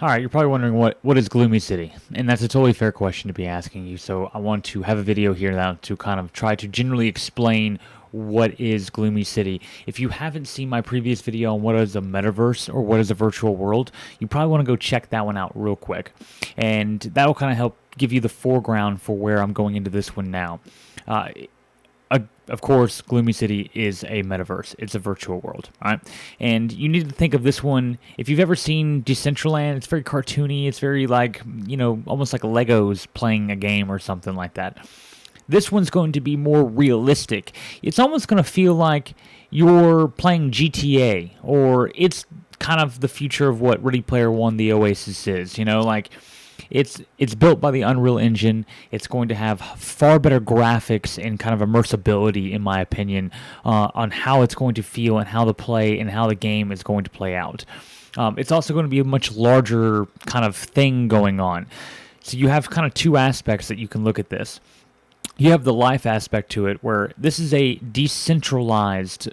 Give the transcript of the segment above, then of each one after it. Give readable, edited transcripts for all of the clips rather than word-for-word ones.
All right, you're probably wondering what is GlewMeCity, and that's a totally fair question to be asking you. So I want to have a video here now to kind of try to generally explain what is GlewMeCity. If you haven't seen my previous video on what is a metaverse or what is a virtual world, you probably want to go check that one out real quick, and that will kind of help give you the foreground for where I'm going into this one now. Of course, GlewMeCity is a metaverse. It's a virtual world, all right? And you need to think of this one, if you've ever seen Decentraland, it's very cartoony. It's very like, almost like Legos playing a game or something like that. This one's going to be more realistic. It's almost going to feel like you're playing GTA, or it's kind of the future of what Ready Player One, the Oasis is, like... It's built by the Unreal Engine. It's going to have far better graphics and kind of immersibility, in my opinion, on how it's going to feel and how the play and how the game is going to play out. It's also going to be a much larger kind of thing going on. So you have kind of two aspects that you can look at this. You have the life aspect to it, where this is a decentralized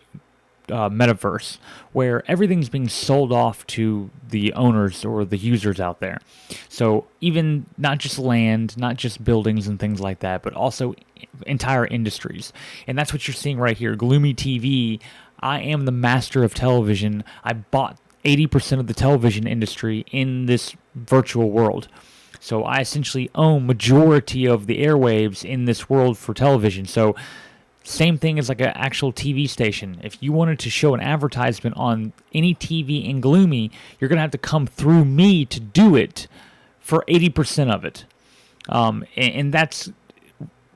metaverse where everything's being sold off to the owners or the users out there. So even not just land, not just buildings and things like that, but also entire industries. And that's what you're seeing right here. Gloomy TV. I am the master of television. I bought 80% of the television industry in this virtual world. So I essentially own majority of the airwaves in this world for television. So same thing as like an actual TV station. If you wanted to show an advertisement on any TV in Gloomy, you're going to have to come through me to do it for 80% of it. And that's,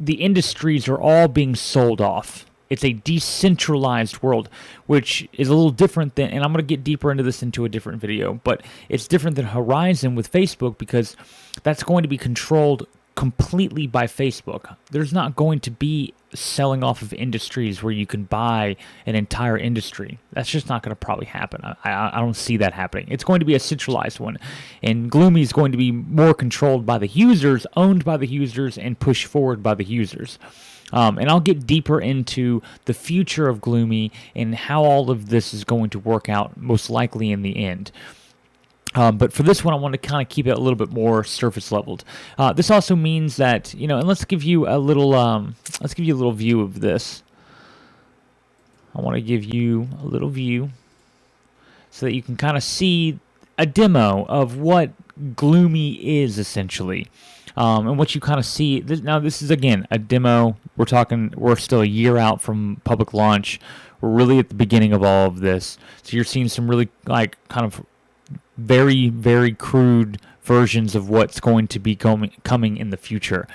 the industries are all being sold off. It's a decentralized world, which is a little different than, and I'm going to get deeper into this into a different video, but it's different than Horizon with Facebook, because that's going to be controlled completely by Facebook. There's not going to be selling off of industries where you can buy an entire industry. That's just not going to probably happen. I don't see that happening. It's going to be a centralized one, and Gloomy is going to be more controlled by the users, owned by the users, and pushed forward by the users. And I'll get deeper into the future of Gloomy and how all of this is going to work out, most likely in the end. But for this one, I want to kind of keep it a little bit more surface leveled. This also means that, and let's give you a little view of this. I want to give you a little view so that you can kind of see a demo of what Gloomy is essentially. And what you kind of see, now this is again a demo. We're still a year out from public launch. We're really at the beginning of all of this. So you're seeing some really kind of very, very crude versions of what's going to be coming in the future.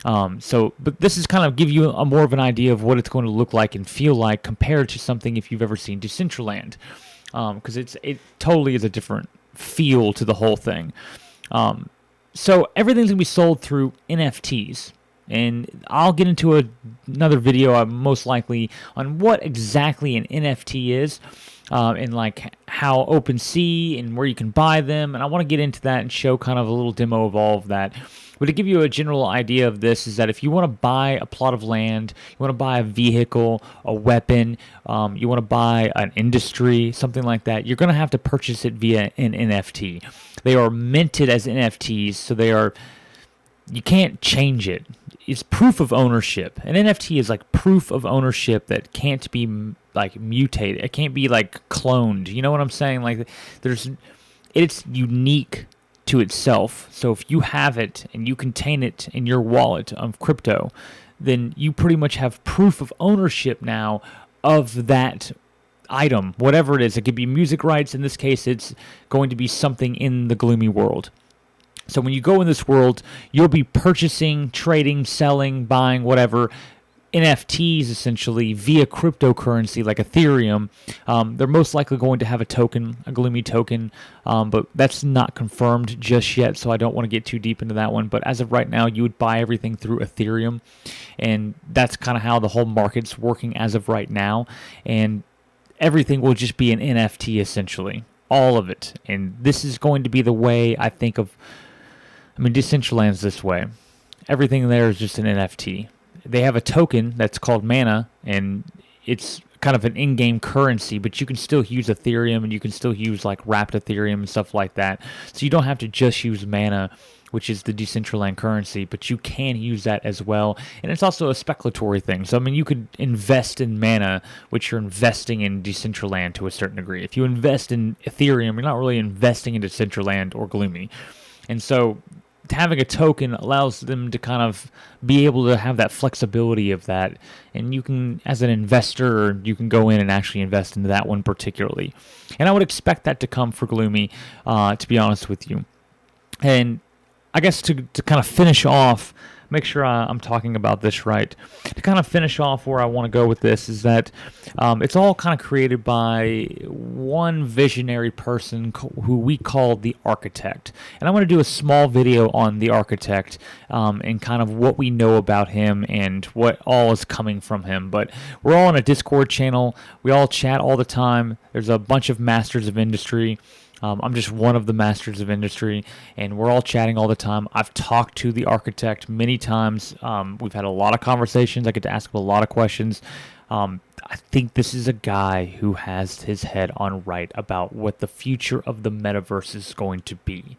But this is kind of give you a more of an idea of what it's going to look like and feel like compared to something if you've ever seen Decentraland, because it totally is a different feel to the whole thing. So everything's going to be sold through NFTs. And I'll get into another video most likely on what exactly an NFT is, and like how OpenSea and where you can buy them. And I want to get into that and show kind of a little demo of all of that. But to give you a general idea of this is that if you want to buy a plot of land, you want to buy a vehicle, a weapon, you want to buy an industry, something like that, you're going to have to purchase it via an NFT. They are minted as NFTs, so you can't change it. It's proof of ownership. An NFT is like proof of ownership that can't be like mutated. It can't be like cloned. You know what I'm saying? Like it's unique to itself. So if you have it and you contain it in your wallet of crypto, then you pretty much have proof of ownership now of that item, whatever it is. It could be music rights. In this case, it's going to be something in the Gloomy world. So when you go in this world, you'll be purchasing, trading, selling, buying, whatever, NFTs essentially via cryptocurrency like Ethereum. They're most likely going to have a token, a Gloomy token, but that's not confirmed just yet, so I don't want to get too deep into that one. But as of right now, you would buy everything through Ethereum, and that's kind of how the whole market's working as of right now. And everything will just be an NFT essentially, all of it. And this is going to be the way I think of. Decentraland's this way. Everything there is just an NFT. They have a token that's called mana, and it's kind of an in-game currency, but you can still use Ethereum and you can still use like wrapped Ethereum and stuff like that. So you don't have to just use Mana, which is the Decentraland currency, but you can use that as well. And it's also a speculatory thing. So, I mean, you could invest in Mana, which you're investing in Decentraland to a certain degree. If you invest in Ethereum, you're not really investing in Decentraland or Gloomy. And so having a token allows them to kind of be able to have that flexibility of that. And you can, as an investor, you can go in and actually invest into that one particularly. And I would expect that to come for Gloomy, to be honest with you. And I guess to kind of finish off, make sure I'm talking about this right. To kind of finish off where I want to go with this is that it's all kind of created by one visionary person who we call the architect. And I want to do a small video on the architect and kind of what we know about him and what all is coming from him. But we're all on a Discord channel. We all chat all the time. There's a bunch of masters of industry. I'm just one of the masters of industry, and we're all chatting all the time. I've talked to the architect many times. We've had a lot of conversations. I get to ask him a lot of questions. I think this is a guy who has his head on right about what the future of the metaverse is going to be.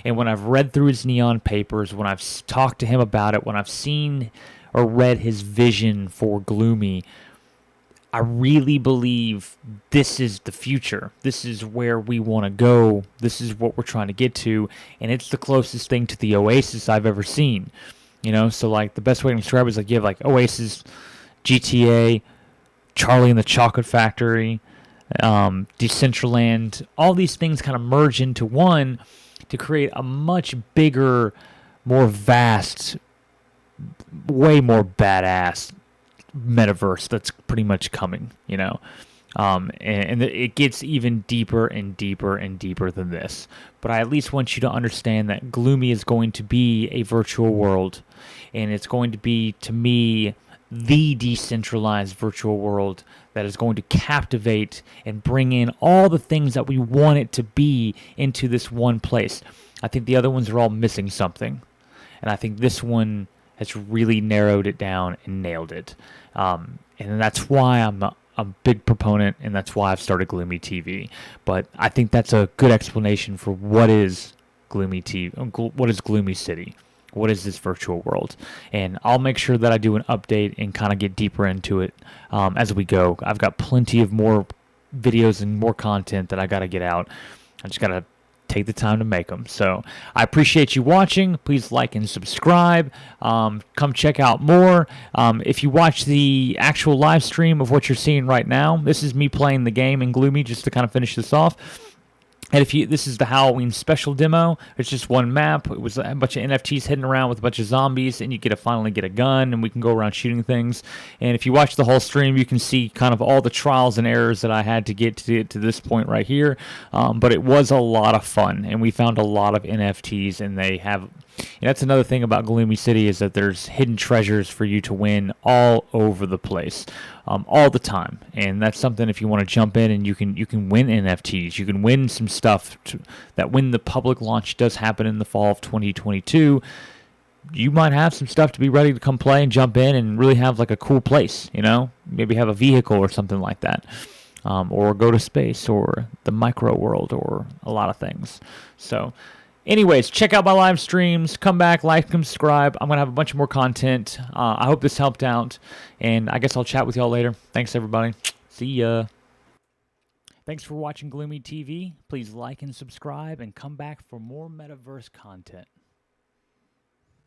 And when I've read through his neon papers, when I've talked to him about it, when I've seen or read his vision for Gloomy, I really believe this is the future. This is where we want to go. This is what we're trying to get to. And it's the closest thing to the Oasis I've ever seen. You know, so like the best way to describe it is like you have like Oasis, GTA, Charlie and the Chocolate Factory, Decentraland. All these things kind of merge into one to create a much bigger, more vast, way more badass metaverse that's pretty much coming, you know. And it gets even deeper and deeper and deeper than this. But I at least want you to understand that Gloomy is going to be a virtual world, and it's going to be, to me, the decentralized virtual world that is going to captivate and bring in all the things that we want it to be into this one place. I think the other ones are all missing something, and I think this one has really narrowed it down and nailed it. And that's why I'm a big proponent, and that's why I've started Gloomy TV. But I think that's a good explanation for what is Gloomy TV, what is Gloomy City, what is this virtual world. And I'll make sure that I do an update and kind of get deeper into it as we go. I've got plenty of more videos and more content that I got to get out. I just got to take the time to make them. So I appreciate you watching. Please like and subscribe. Come check out more. If you watch the actual live stream of what you're seeing right now, this is me playing the game in Gloomy, just to kind of finish this off. And this is the Halloween special demo. It's just one map. It was a bunch of NFTs hidden around with a bunch of zombies, and you get to finally get a gun, and we can go around shooting things. And if you watch the whole stream, you can see kind of all the trials and errors that I had to get to this point right here. But it was a lot of fun, and we found a lot of NFTs, and they have... And that's another thing about Gloomy City, is that there's hidden treasures for you to win all over the place, all the time. And that's something, if you want to jump in and you can win NFTs, you can win some stuff that when the public launch does happen in the fall of 2022, you might have some stuff to be ready to come play and jump in and really have like a cool place, you know, maybe have a vehicle or something like that. Or go to space or the micro world or a lot of things. So anyways, check out my live streams. Come back, like, and subscribe. I'm going to have a bunch more content. I hope this helped out, and I guess I'll chat with y'all later. Thanks, everybody. See ya. Thanks for watching Gloomy TV. Please like and subscribe, and come back for more Metaverse content.